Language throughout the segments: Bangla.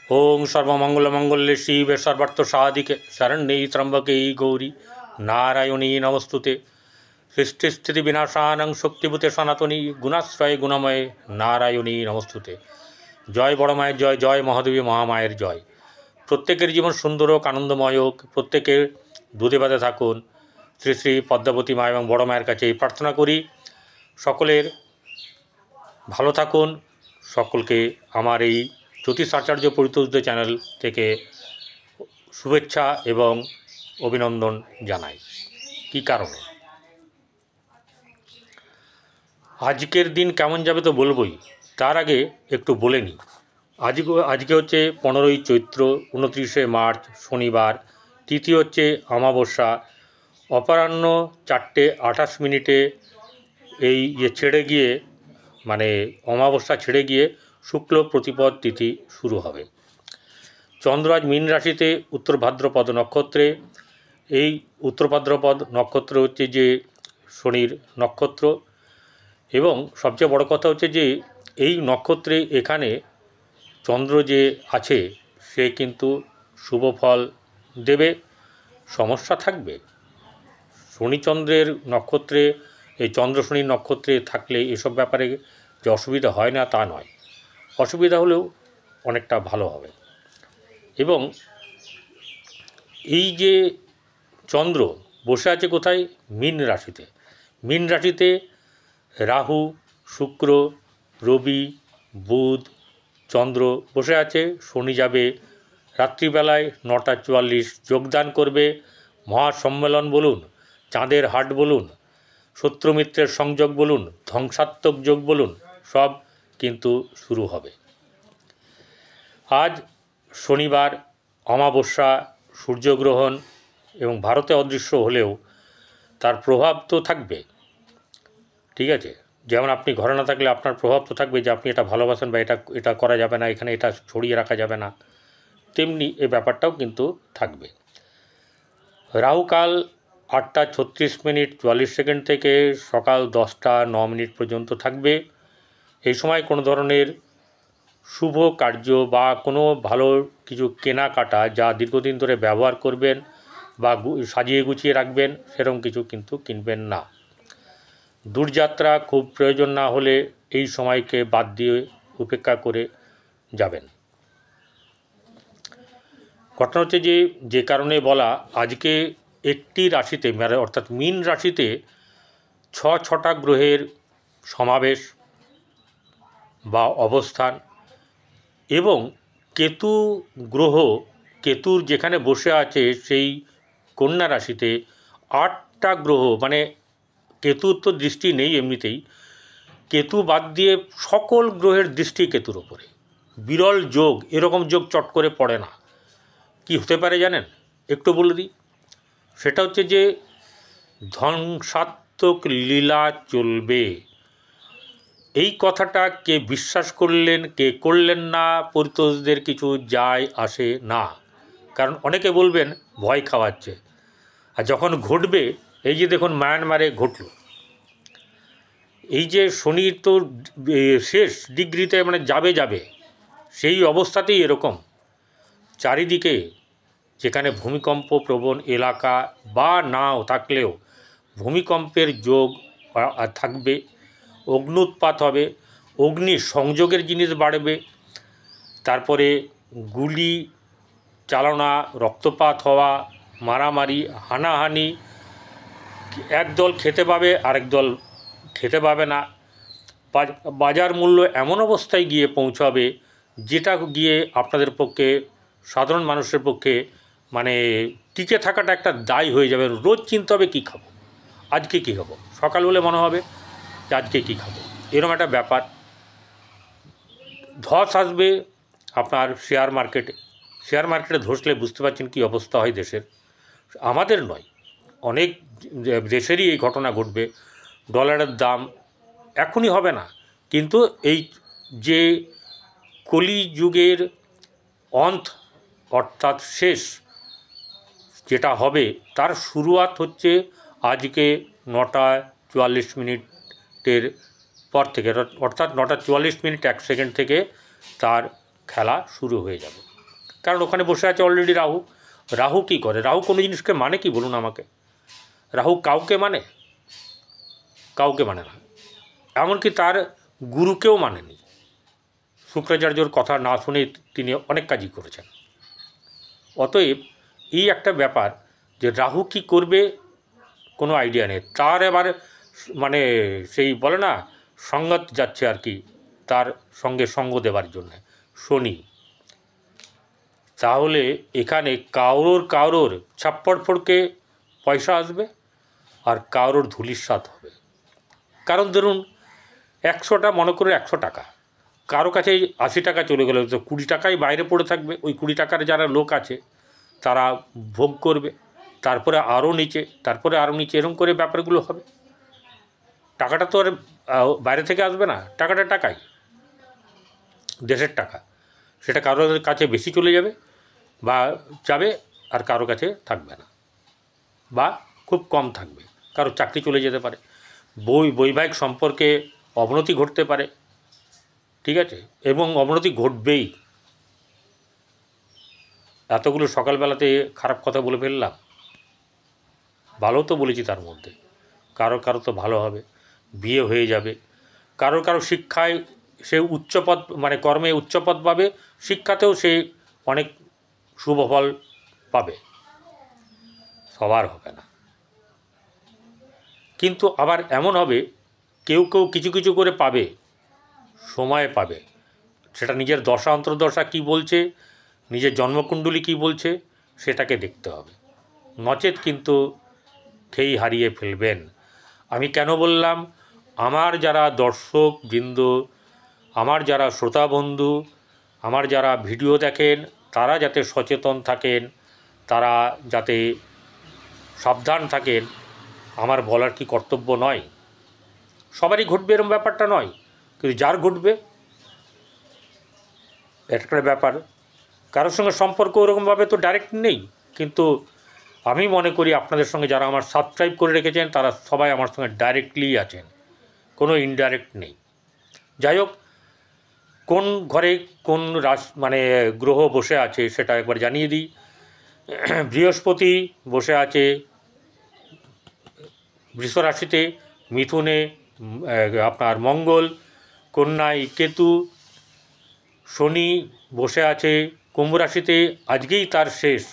ओं सर्वमंगलमंगल्ये शिवे सर्वार्थसाधिके शरण्ये त्र्यंबके गौरी नारायणी नमस्तुते। सृष्टिस्थितिविनाशानं शक्तिभूते सनातनी गुणाश्रये गुणमये नारायणी नमस्तुते। जय बड़ माয়ের जय, जय महादेवी महामाয়ের जय। प्रत्येकेर जीवन सुंदर হোক, आनंदमय হোক, प्रत्येकेर দুধে ভাতে থাকুন। শ্রী শ্রী পদ্মাবতী মা এবং বড় মায়ের কাছে এই প্রার্থনা করি, সকলের ভালো থাকুন। সকলকে আমার এই জ্যোতিষ আচার্য পরিতোষদের চ্যানেল থেকে শুভেচ্ছা এবং অভিনন্দন জানাই। কী কারণে আজকের দিন কেমন যাবে তো বলবই, তার আগে একটু বলে নিই। আজকে হচ্ছে 15ই চৈত্র, 29শে মার্চ শনিবার, তিথি হচ্ছে অমাবস্যা। অপরাহ্ন 4:28 এই ছেড়ে গিয়ে মানে অমাবস্যা ছেড়ে গিয়ে শুক্ল প্রতিপদ তিথি শুরু হবে। চন্দ্র আজ মীন রাশিতে উত্তর ভাদ্রপদ নক্ষত্রে। এই উত্তর ভাদ্রপদ নক্ষত্র হচ্ছে যে শনির নক্ষত্র, এবং সবচেয়ে বড় কথা হচ্ছে যে এই নক্ষত্রে এখানে চন্দ্র যে আছে সে কিন্তু শুভ ফল দেবে। সমস্যা থাকবে শনিচন্দ্রের নক্ষত্রে, এই চন্দ্র শনির নক্ষত্রে থাকলে এসব ব্যাপারে যে অসুবিধা হয় না তা নয়, অসুবিধা হলেও অনেকটা ভালো হবে। এবং এই যে চন্দ্র বসে আছে কোথায়? মীন রাশিতে। মীন রাশিতে রাহু, শুক্র, রবি, বুধ, চন্দ্র বসে আছে। শনি যাবে রাত্রিবেলায় 9:44 যোগদান করবে। মহাসম্মেলন বলুন, চাঁদের হাট বলুন, শত্রুমিত্রের সংযোগ বলুন, ধ্বংসাত্মক যোগ বলুন, সব কিন্তু শুরু হবে। আজ শনিবার, অমাবস্যা, সূর্যগ্রহণ এবং ভারতে অদৃশ্য হলেও তার প্রভাব তো থাকবে। ঠিক আছে, যেমন আপনি ঘরে না থাকলে আপনার প্রভাব তো থাকবে যে আপনি এটা ভালোবাসেন বা এটা করা যাবে না, এখানে এটা ছড়িয়ে রাখা যাবে না, তেমনি এই ব্যাপারটাও কিন্তু থাকবে। রাহুকাল 8:36 থেকে সকাল 10:09 পর্যন্ত থাকবে। এই সময় কোনো ধরনের শুভ কার্য বা কোনো ভালো কিছু কেনাকাটা যা দীর্ঘদিন ধরে ব্যবহার করবেন বা সাজিয়ে গুছিয়ে রাখবেন সেরকম কিছু কিন্তু কিনবেন না। দূরযাত্রা খুব প্রয়োজন না হলে এই সময়কে বাদ দিয়ে উপেক্ষা করে যাবেন। ঘটনা হচ্ছে যে কারণে বলা, আজকে একটি রাশিতে অর্থাৎ মীন রাশিতে 6টা গ্রহের সমাবেশ বা অবস্থান, এবং কেতু গ্রহ, কেতুর যেখানে বসে আছে সেই কন্যা রাশিতে 8টা গ্রহ, মানে কেতুর তো দৃষ্টি নেই এমনিতেই, কেতু বাদ দিয়ে সকল গ্রহের দৃষ্টি কেতুর ওপরে। বিরল যোগ, এরকম যোগ চট করে পড়ে না। কি হতে পারে জানেন? একটু বলে দিই। সেটা হচ্ছে যে ধ্বংসাত্মক লীলা চলবে। এই কথাটা কে বিশ্বাস করলেন কে করলেন না পরিতোষদের কিছু যায় আসে না, কারণ অনেকে বলবেন ভয় খাওয়াচ্ছে। আর যখন ঘটবে, এই যে দেখুন মায়ানমারে ঘটল, এই যে শনির তো শেষ ডিগ্রিতে মানে যাবে সেই অবস্থাতেই এরকম চারিদিকে, যেখানে ভূমিকম্প প্রবণ এলাকা বা নাও থাকলেও ভূমিকম্পের যোগ থাকবে, অগ্নুৎপাত হবে, অগ্নি সংযোগের জিনিস বাড়বে, তারপরে গুলি চালনা, রক্তপাত হওয়া, মারামারি, হানাহানি, একদল খেতে পাবে আরেক দল খেতে পাবে না। বাজার মূল্য এমন অবস্থায় গিয়ে পৌঁছাবে যেটা গিয়ে আপনাদের পক্ষে, সাধারণ মানুষের পক্ষে মানে টিকে থাকাটা একটা দায় হয়ে যাবে। রোজ চিন্তা হবে কী খাবো, আজকে কী খাবো, সকাল হলে মনে হবে যে আজকে কী খাবো, এরকম একটা ব্যাপার। ধস আসবে আপনার শেয়ার মার্কেটে ধসলে বুঝতে পারছেন কী অবস্থা হয় দেশের। আমাদের নয়, অনেক দেশেরই এই ঘটনা ঘটবে। ডলারের দাম এখনই হবে না, কিন্তু এই যে কলিযুগের অন্ত অর্থাৎ শেষ যেটা হবে তার শুরুয়াত হচ্ছে আজকে 9:44 পর থেকে, অর্থাৎ 9:44 1 সেকেন্ড থেকে তার খেলা শুরু হয়ে যাবে। কারণ ওখানে বসে আছে অলরেডি রাহু। রাহু কী করে? রাহু কোনো জিনিসকে মানে কি বলুন আমাকে? রাহু কাউকে মানে? কাউকে মানে না, এমনকি তার গুরুকেও মানেনি। শুক্রাচার্যর কথা না শুনে তিনি অনেক কাজই করেছেন। অতএব এই একটা ব্যাপার যে রাহু কী করবে কোনো আইডিয়া নেই। তার এবার মানে সেই বলে না সঙ্গত যাচ্ছে আর কি, তার সঙ্গে সঙ্গ দেওয়ার জন্যে শনি। তাহলে এখানে কারোর ছাপ্পড় ফড়কে পয়সা আসবে আর কারোর ধূলিসাৎ হবে। কারণ ধরুন 100টা মনে করে 100 টাকা, কারো কাছে 80 টাকা চলে গেলে তো 20 টাকাই বাইরে পড়ে থাকবে। ওই 20 টাকার যারা লোক আছে তারা ভোগ করবে, তারপরে আরও নিচে, তারপরে আরও নিচে, এরকম করে ব্যাপারগুলো হবে। টাকাটা তো আর বাইরে থেকে আসবে না, টাকাটা টাকাই, দেশের টাকা। সেটা কারোর কাছে বেশি চলে যাবে বা যাবে, আর কারো কাছে থাকবে না বা খুব কম থাকবে। কারো চাকরি চলে যেতে পারে, বৈবাহিক সম্পর্কে অবনতি ঘটতে পারে, ঠিক আছে, এবং অবনতি ঘটবেই। এতগুলো সকালবেলাতে খারাপ কথা বলে ফেললাম, ভালো তো বলেছি, তার মধ্যে কারো তো ভালো হবে, বিয়ে হয়ে যাবে, কারো শিক্ষায় সে উচ্চপদ মানে কর্মে উচ্চপদ পাবে, শিক্ষাতেও সে অনেক শুভফল পাবে। সবার হবে না, কিন্তু আবার এমন হবে কেউ কিছু কিছু করে পাবে, সময় পাবে। সেটা নিজের দশা অন্তর্দশা কী বলছে, নিজের জন্মকুণ্ডলী কী বলছে, সেটাকে দেখতে হবে। নচেত কিন্তু খেই হারিয়ে ফেলবেন। আমি কেন বললাম, আমার যারা দর্শক বৃন্দ, আমার যারা শ্রোতা বন্ধু, আমার যারা ভিডিও দেখেন, তারা যাতে সচেতন থাকেন, তারা যাতে সাবধান থাকেন, আমার বলার কি কর্তব্য নয়? সবারই ঘটবে এরকম ব্যাপারটা নয়, কিন্তু যার ঘটবে একটা ব্যাপার। কারোর সঙ্গে সম্পর্ক ওরকমভাবে তো ডাইরেক্ট নেই, কিন্তু আমি মনে করি আপনাদের সঙ্গে যারা আমার সাবস্ক্রাইব করে রেখেছেন তারা সবাই আমার সঙ্গে ডাইরেক্টলি আছেন, কোনো ইনডাইরেক্ট নেই। যাই হোক, কোন ঘরে কোন মানে গ্রহ বসে আছে সেটা একবার জানিয়ে দিই। বৃহস্পতি বসে আছে বৃষ রাশিতে, মিথুনে আপনার মঙ্গল, কন্যায় কেতু, শনি বসে আছে কুম্ভ রাশিতে। আজকেই তার শেষ,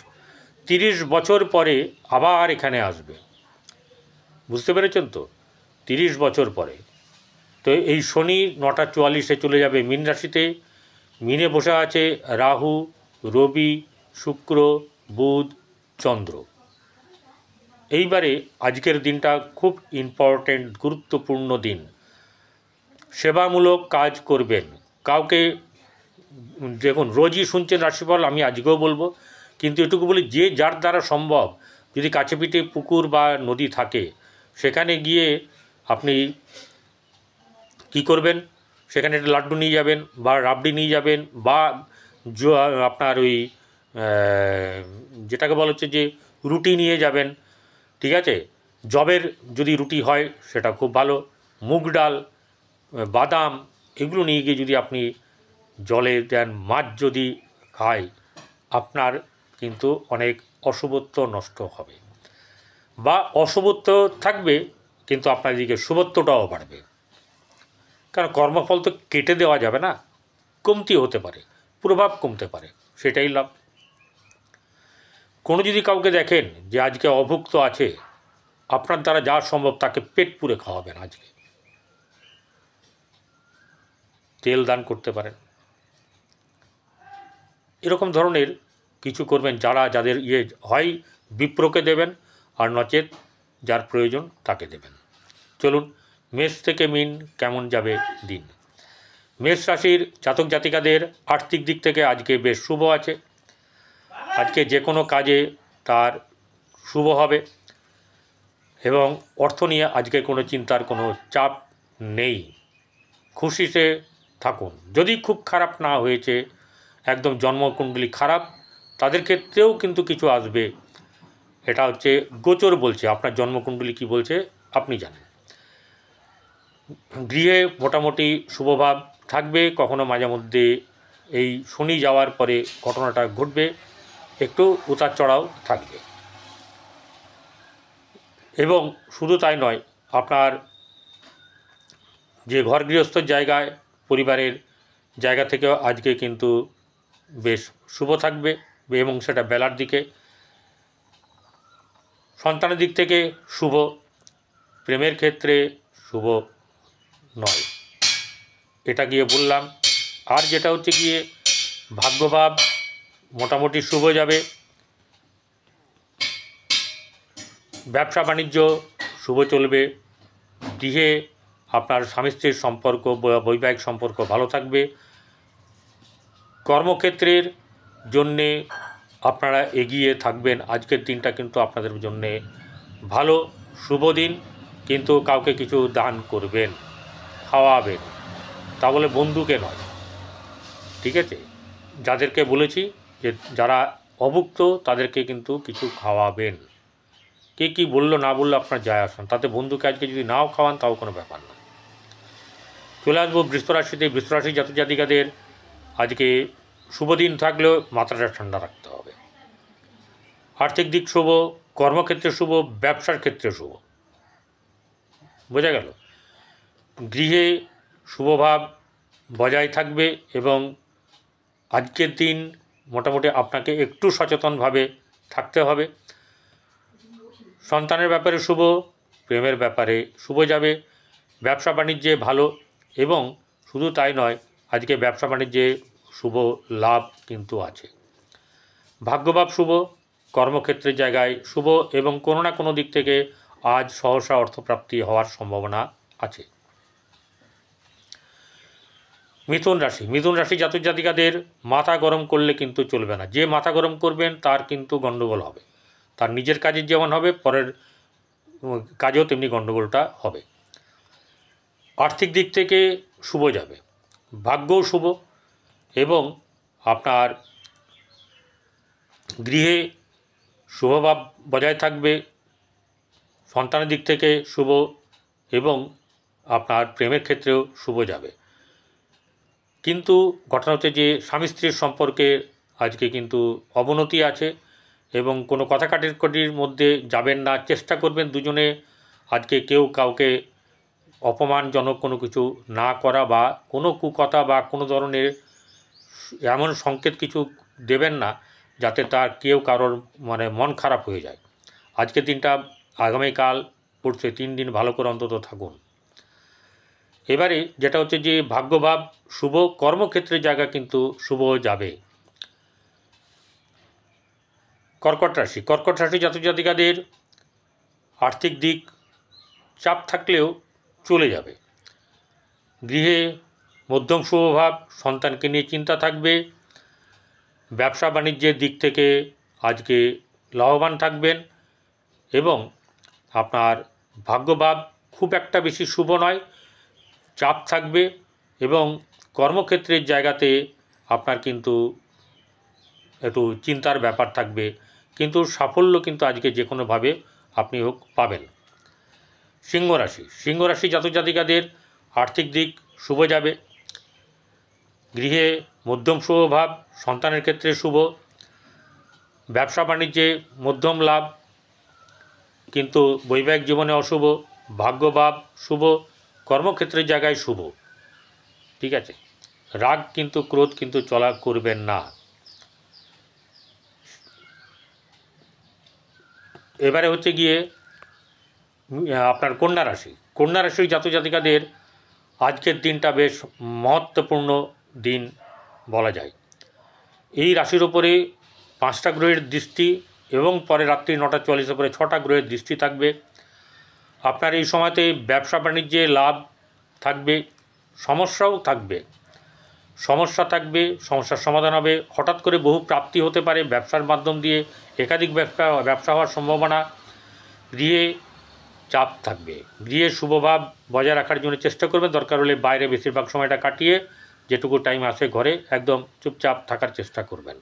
30 বছর পরে আবার এখানে আসবে, বুঝতে পেরেছেন তো? 30 বছর পরে। তো এই শনি 9:44-এ চলে যাবে মীন রাশিতে। মীনে বসে আছে রাহু, রবি, শুক্র, বুধ, চন্দ্র। এইবারে আজকের দিনটা খুব ইম্পর্ট্যান্ট, গুরুত্বপূর্ণ দিন। সেবামূলক কাজ করবেন। কাউকে দেখুন, রোজই শুনছেন রাশিফল, আমি আজকেও বলবো, কিন্তু এটুকু বলি, যে যার দ্বারা সম্ভব, যদি কাছে পিঠে পুকুর বা নদী থাকে সেখানে গিয়ে আপনি কি করবেন, সেখানে একটা লাড্ডু নিয়ে যাবেন বা রাবড়ি নিয়ে যাবেন বা আপনার ওই যেটাকে বলা হচ্ছে যে রুটি নিয়ে যাবেন, ঠিক আছে। জবের যদি রুটি হয় সেটা খুব ভালো, মুগ ডাল, বাদাম, এগুলো নিয়ে গিয়ে যদি আপনি জলে দেন, মাছ যদি খায়, আপনার কিন্তু অনেক অশুভত্ব নষ্ট হবে, বা অশুভত্ব থাকবে কিন্তু আপনার দিকে শুভত্বটাও বাড়বে। কারণ কর্মফল তো কেটে দেওয়া যাবে না, কমতি হতে পারে, প্রভাব কমতে পারে, সেটাই লাভ। কোনো যদি কাউকে দেখেন যে আজকে অভুক্ত আছে, আপনার দ্বারা যা সম্ভব তাকে পেট পুরে খাওয়াবেন। আজকে তেল দান করতে পারেন, এরকম ধরনের কিছু করবেন। যাদের হয় বিপ্রকে দেবেন, আর নচেত যার প্রয়োজন তাকে দেবেন। চলুন, মেষ থেকে মীন কেমন যাবে দিন। মেষ রাশির জাতক জাতিকাদের আর্থিক দিক থেকে আজকে বেশ শুভ আছে। আজকে যে কোনো কাজে তার শুভ হবে, এবং অর্থ নিয়ে আজকে কোনো চিন্তার কোনো চাপ নেই। খুশিতে থাকুন। যদি খুব খারাপ না হয়েছে, একদম জন্মকুণ্ডলী খারাপ, তাদের ক্ষেত্রেও কিন্তু কিছু আসবে। এটা হচ্ছে গোচর বলছে, আপনার জন্মকুণ্ডলী কী বলছে আপনি জানেন। গৃহে মোটামুটি শুভভাব থাকবে, কখনো মাঝে মধ্যে এই শনি যাওয়ার পরে ঘটনাটা ঘটবে, একটু উতার চড়াও থাকবে। এবং শুধু তাই নয়, আপনার যে ঘর গৃহস্থর জায়গায়, পরিবারের জায়গা থেকেও আজকে কিন্তু বেশ শুভ থাকবে, এবং সেটা বেলার দিকে। সন্তানের দিক থেকে শুভ, প্রেমের ক্ষেত্রে শুভ নয়, এটা গিয়ে বললাম। আর যেটা হচ্ছে গিয়ে ভাগ্যভাব মোটামুটি শুভ যাবে, ব্যবসা বাণিজ্য শুভ চলবে, গৃহে আপনার স্বামী স্ত্রীর সম্পর্ক, বৈবাহিক সম্পর্ক ভালো থাকবে। কর্মক্ষেত্রের জন্যে আপনারা এগিয়ে থাকবেন। আজকের দিনটা কিন্তু আপনাদের জন্যে ভালো, শুভ দিন। কিন্তু কাউকে কিছু দান করবেন, খাওয়াবেন, তা বলে বন্ধুকে নয়, ঠিক আছে? যাদেরকে বলেছি যে যারা অভুক্ত তাদেরকে কিন্তু কিছু খাওয়াবেন। কে কী বললো না বললো আপনার যায় আসেন, তাতে বন্ধুকে আজকে যদি নাও খাওয়ান তাও কোনো ব্যাপার না। চলে আসবো বৃষ রাশিতে। বৃষ রাশি জাতক জাতিকাদের আজকে শুভ দিন থাকলেও মাথাটা ঠান্ডা রাখতে হবে। আর্থিক দিক শুভ, কর্মক্ষেত্রে শুভ, ব্যবসার ক্ষেত্রে শুভ, বোঝা গেল? গৃহে শুভভাব বজায় থাকবে, এবং আজকের দিন মোটামুটি আপনাকে একটু সচেতনভাবে থাকতে হবে। সন্তানের ব্যাপারে শুভ, প্রেমের ব্যাপারে শুভ যাবে, ব্যবসা বাণিজ্যে ভালো, এবং শুধু তাই নয়, আজকে ব্যবসা বাণিজ্যে শুভ লাভ কিন্তু আছে। ভাগ্যভাব শুভ, কর্মক্ষেত্রের জায়গায় শুভ, এবং কোনো না কোনো দিক থেকে আজ সহসা অর্থপ্রাপ্তি হওয়ার সম্ভাবনা আছে। মিথুন রাশি। মিথুন রাশি জাতক জাতিকাদের মাথা গরম করলে কিন্তু চলবে না। যে মাথা গরম করবেন তার কিন্তু গণ্ডগোল হবে, তার নিজের কাজের যেমন হবে, পরের কাজেও তেমনি গণ্ডগোলটা হবে। আর্থিক দিক থেকে শুভ যাবে, ভাগ্যও শুভ, এবং আপনার গৃহে শুভভাব বজায় থাকবে। সন্তানের দিক থেকে শুভ, এবং আপনার প্রেমের ক্ষেত্রেও শুভ যাবে। কিন্তু ঘটনা হচ্ছে যে স্বামী স্ত্রীর সম্পর্কে আজকে কিন্তু অবনতি আছে, এবং কোনো কথা কাটির মধ্যে যাবেন না। চেষ্টা করবেন দুজনে আজকে কেউ কাউকে অপমানজনক কোনো কিছু না করা, বা কোনো কুকথা বা কোনো ধরনের এমন সংকেত কিছু দেবেন না যাতে তার কেউ কারোর মন খারাপ হয়ে যায়। আজকের দিনটা, আগামীকাল পড়ছে 3 দিন ভালো করে অন্তত থাকুন। এবারে যেটা হচ্ছে যে ভাগ্যভাব শুভ, কর্মক্ষেত্রের জায়গা কিন্তু শুভ যাবে। কর্কট রাশি। কর্কট রাশি জাতক জাতিকাদের আর্থিক দিক চাপ থাকলেও চলে যাবে। গৃহে মধ্যম শুভভাব, সন্তানকে নিয়ে চিন্তা থাকবে। ব্যবসা বাণিজ্যের দিক থেকে আজকে লাভবান থাকবেন, এবং আপনার ভাগ্যভাব খুব একটা বেশি শুভ নয়, চাপ থাকবে, এবং কর্মক্ষেত্রের জায়গাতে আপনার কিন্তু একটু চিন্তার ব্যাপার থাকবে, কিন্তু সাফল্য কিন্তু আজকে যে কোনোভাবে আপনি হোক পাবেন। সিংহ রাশি। সিংহ রাশি জাতক জাতিকাদের আর্থিক দিক শুভ যাবে। গৃহে মধ্যম শুভভাব, সন্তানের ক্ষেত্রে শুভ, ব্যবসা বাণিজ্যে মধ্যম লাভ, কিন্তু বৈবাহিক জীবনে অশুভ। ভাগ্যভাব শুভ, কর্মক্ষেত্রের জায়গায় শুভ, ঠিক আছে? রাগ কিন্তু, ক্রোধ কিন্তু চলা করবেন না। এবারে হচ্ছে গিয়ে আপনার কন্যা রাশি। কন্যা রাশির জাতক জাতিকাদের আজকের দিনটা বেশ মহত্বপূর্ণ দিন বলা যায়। এই রাশির ওপরে 5টা গ্রহের দৃষ্টি, এবং পরে রাত্রি 9টা 44 পরে 6টা গ্রহের দৃষ্টি থাকবে। আপনার এই সময়তে ব্যবসা বাণিজ্যে লাভ থাকবে, সমস্যাও থাকবে। সমস্যার সমাধান হবে। হঠাৎ করে বহু প্রাপ্তি হতে পারে ব্যবসার মাধ্যম দিয়ে, একাধিক ব্যবসা হওয়ার সম্ভাবনা। গৃহে চাপ থাকবে। গৃহে শুভভাব বজায় রাখার জন্য চেষ্টা করবেন, দরকার হলে বাইরে বেশিরভাগ সময়টা কাটিয়ে যেটুকু টাইম আসে ঘরে একদম চুপচাপ থাকার চেষ্টা করবেন।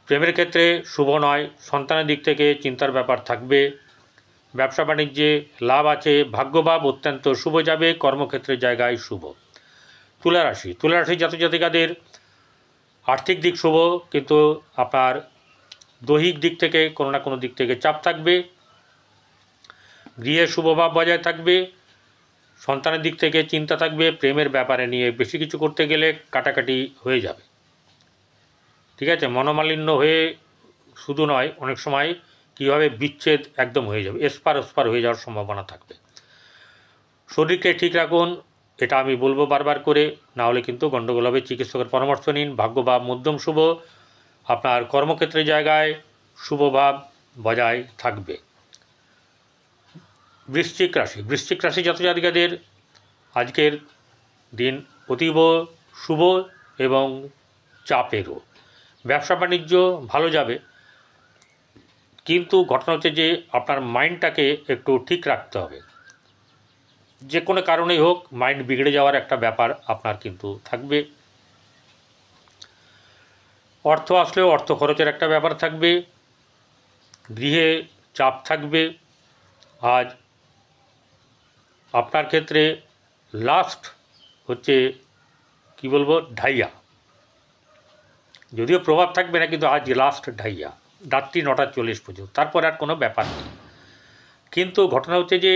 প্রেমের ক্ষেত্রে শুভ নয়, সন্তানের দিক থেকে চিন্তার ব্যাপার থাকবে। ব্যবসা বাণিজ্যে লাভ আছে, ভাগ্যভাব অত্যন্ত শুভ যাবে, কর্মক্ষেত্রের জায়গায় শুভ। তুলা রাশি জাতক জাতিকাদের আর্থিক দিক শুভ, কিন্তু আপনার দৈহিক দিক থেকে কোনো না কোনো দিক থেকে চাপ থাকবে। গৃহে শুভভাব বজায় থাকবে। সন্তানের দিক থেকে চিন্তা থাকবে। প্রেমের ব্যাপারে নিয়ে বেশি কিছু করতে গেলে কাটাকাটি হয়ে যাবে, ঠিক আছে। মনোমালিন্য হয়ে শুধু নয়, অনেক সময় কীভাবে বিচ্ছেদ একদম হয়ে যাবে, এসপার ওসপার হয়ে যাওয়ার সম্ভাবনা থাকবে। শরীরকে ঠিক রাখুন, এটা আমি বলবো বারবার করে, না হলে কিন্তু গণ্ডগোল হবে। চিকিৎসকের পরামর্শ নিন। ভাগ্যভাব মধ্যম শুভ, আপনার কর্মক্ষেত্রের জায়গায় শুভভাব বজায় থাকবে। বৃশ্চিক রাশি জাতক জাতিকাদের আজকের দিন অতীব শুভ এবং চাপেরও। ব্যবসা বাণিজ্য ভালো যাবে, কিন্তু ঘটনা হচ্ছে যে আপনার মাইন্ডটাকে একটু ঠিক রাখতে হবে। যে কোনো কারণেই হোক মাইন্ড বিগড়ে যাওয়ার একটা ব্যাপার আপনার কিন্তু থাকবে। অর্থ আসলেও অর্থ খরচের একটা ব্যাপার থাকবে। গৃহে চাপ থাকবে। আজ আপনার ক্ষেত্রে লাস্ট হচ্ছে কি বলবো, ঢাইয়া, যদিও প্রভাব থাকবে না, কিন্তু আজ লাস্ট ঢাইয়া, রাত্রি 9:40 পর্যন্ত, তারপর আর কোনো ব্যাপার নেই। কিন্তু ঘটনা হচ্ছে যে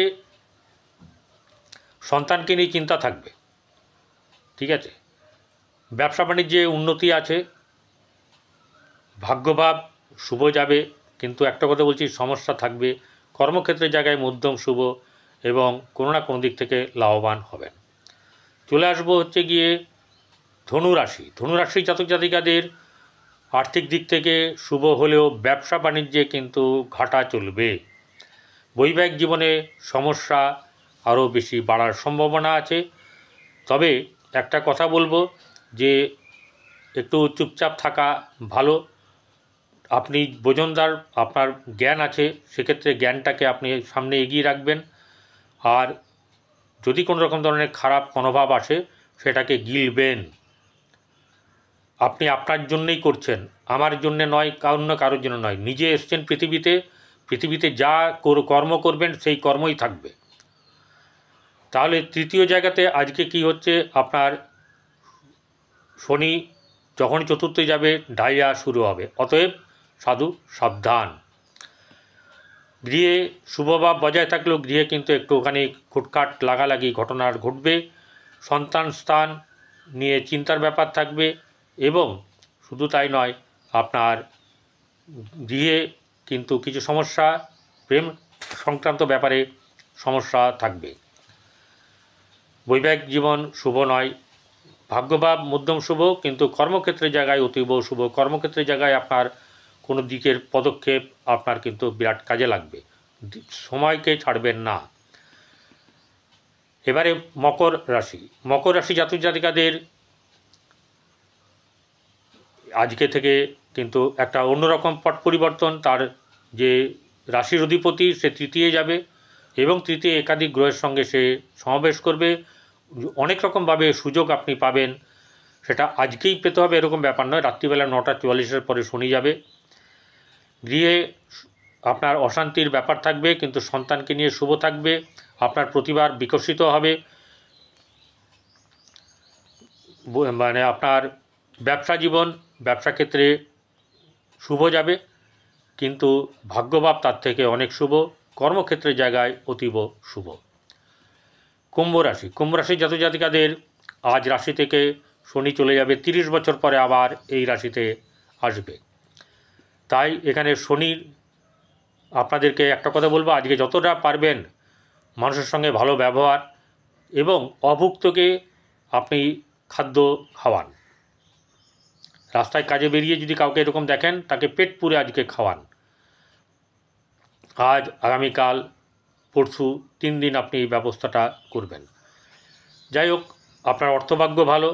সন্তানকে নিয়ে চিন্তা থাকবে, ঠিক আছে। ব্যবসা বাণিজ্যে উন্নতি আছে, ভাগ্যভাব শুভ যাবে, কিন্তু একটা কথা বলছি, সমস্যা থাকবে। কর্মক্ষেত্রের জায়গায় মধ্যম শুভ এবং কোনো না কোনো দিক থেকে লাভবান হবেন। চলে আসবো হচ্ছে গিয়ে ধনুরাশি জাতক জাতিকাদের আর্থিক দিক থেকে শুভ হলেও ব্যবসা বাণিজ্যে কিন্তু ঘাটা চলবে। বৈবাহিক জীবনে সমস্যা আরও বেশি বাড়ার সম্ভাবনা আছে। তবে একটা কথা বলবো যে একটু চুপচাপ থাকা ভালো। আপনি বোজনদার, আপনার জ্ঞান আছে, সেক্ষেত্রে জ্ঞানটাকে আপনি সামনে এগিয়ে রাখবেন। আর যদি কোনো রকম ধরনের খারাপ মনোভাব আসে সেটাকে গিলবেন। আপনি আপনার জন্যই করছেন, আমার জন্যে নয়, অন্য কারোর জন্য নয়। নিজে এসছেন পৃথিবীতে যা কর্ম করবেন সেই কর্মই থাকবে। তাহলে তৃতীয় জায়গাতে আজকে কি হচ্ছে, আপনার শনি যখন চতুর্থে যাবে ঢাইয়া শুরু হবে, অতএব সাধু সাবধান। গৃহে শুভভাব বজায় থাকলেও গৃহে কিন্তু একটুখানি খুটখাট লাগালাগি ঘটনার ঘটবে। সন্তান স্থান নিয়ে চিন্তার ব্যাপার থাকবে এবং শুধু তাই নয়, আপনার গৃহে কিন্তু কিছু সমস্যা, প্রেম সংক্রান্ত ব্যাপারে সমস্যা থাকবে। বৈবাহিক জীবন শুভ নয়। ভাগ্যভাব মধ্যম শুভ, কিন্তু কর্মক্ষেত্রের জায়গায় অতীব শুভ। কর্মক্ষেত্রের জায়গায় আপনার কোনো দিকের পদক্ষেপ আপনার কিন্তু বিরাট কাজে লাগবে, সময়কে ছাড়বেন না। এবারে মকর রাশি জাতক জাতিকাদের আজকে থেকে কিন্তু একটা অন্যরকম পট পরিবর্তন। তার যে রাশির অধিপতি সে তৃতীয় যাবে এবং তৃতীয় একাধিক গ্রহের সঙ্গে সে সমাবেশ করবে। অনেক রকমভাবে সুযোগ আপনি পাবেন, সেটা আজকেই পেতে হবে এরকম ব্যাপার নয়। রাত্রিবেলা 9:44 পরে শনি যাবে। গৃহে আপনার অশান্তির ব্যাপার থাকবে, কিন্তু সন্তানকে নিয়ে শুভ থাকবে। আপনার প্রতিভা বিকশিত হবে। মানে আপনার ব্যবসা ক্ষেত্রে শুভ যাবে, কিন্তু ভাগ্যভাব তার থেকে অনেক শুভ। কর্মক্ষেত্রের জায়গায় অতীব শুভ। কুম্ভ রাশি জাতক জাতিকাদের আজ রাশি থেকে শনি চলে যাবে, 30 বছর পরে আবার এই রাশিতে আসবে। তাই এখানে শনির আপনাদেরকে একটা কথা বলবো, আজকে যতটা পারবেন মানুষের সঙ্গে ভালো ব্যবহার এবং অভুক্তকে আপনি খাদ্য খাওয়ান। রাস্তায় কাজে বেরিয়ে যদি কাউকে এরকম দেখেন, তাকে পেট পুরে আজকে খাওয়ান। আজ আগামীকাল পরশু 3 দিন আপনি এই ব্যবস্থাটা করবেন। যাই হোক, আপনার অর্থভাগ্য ভালো।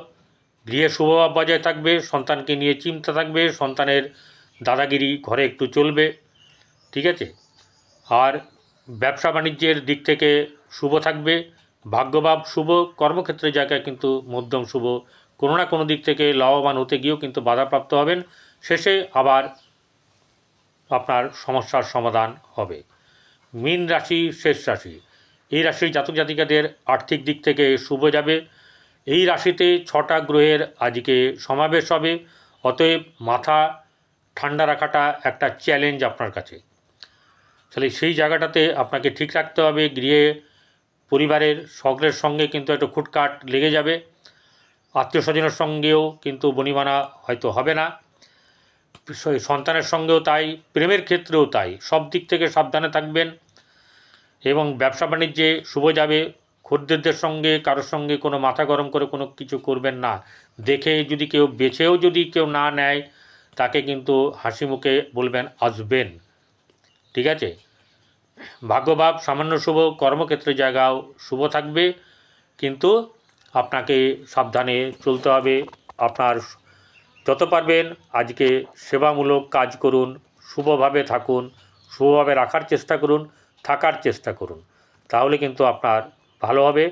গৃহে শুভভাব বজায় থাকবে। সন্তানকে নিয়ে চিন্তা থাকবে। সন্তানের দাদাগিরি ঘরে একটু চলবে, ঠিক আছে। আর ব্যবসা বাণিজ্যের দিক থেকে শুভ থাকবে। ভাগ্যভাব শুভ। কর্মক্ষেত্রের জায়গায় কিন্তু মধ্যম শুভ। কোনো না কোনো দিক থেকে লাভবান হতে গিয়েও কিন্তু বাধাপ্রাপ্ত হবেন। শেষে আবার আপনার সমস্যার সমাধান হবে। মীন রাশি শেষ রাশি। এই রাশির জাতক জাতিকাদের আর্থিক দিক থেকে শুভ যাবে। এই রাশিতে 6টা গ্রহের আজকে সমাবেশ হবে, অতএব মাথা ঠান্ডা রাখাটা একটা চ্যালেঞ্জ আপনার কাছে। তাহলে সেই জায়গাটাতে আপনাকে ঠিক রাখতে হবে। গৃহে পরিবারের সকলের সঙ্গে কিন্তু একটু খুটখাট লেগে যাবে, আত্মীয় স্বজনের সঙ্গেও কিন্তু বনিবানা হয়তো হবে না, সন্তানের সঙ্গেও তাই, প্রেমের ক্ষেত্রেও তাই। সব দিক থেকে সাবধানে থাকবেন এবং ব্যবসা বাণিজ্যে শুভ যাবে। খদ্দেরদের সঙ্গে কারোর সঙ্গে কোনো মাথা গরম করে কোনো কিছু করবেন না। দেখে যদি কেউ বেছেও যদি কেউ না নেয়, তাকে কিন্তু হাসি মুখে বলবেন আসবেন, ঠিক আছে। ভাগ্যভাব সামান্য শুভ, কর্মক্ষেত্রের জায়গাও শুভ থাকবে, কিন্তু আপনাকে সাবধানে চলতে হবে। আপনার যত পারবেন আজকে সেবামূলক কাজ করুন, শুভভাবে থাকুন, শুভভাবে রাখার চেষ্টা করুন, থাকার চেষ্টা করুন, তাহলে কিন্তু আপনার ভালো হবে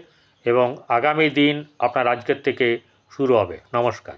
এবং আগামী দিন আপনার আজকের থেকে শুরু হবে। নমস্কার।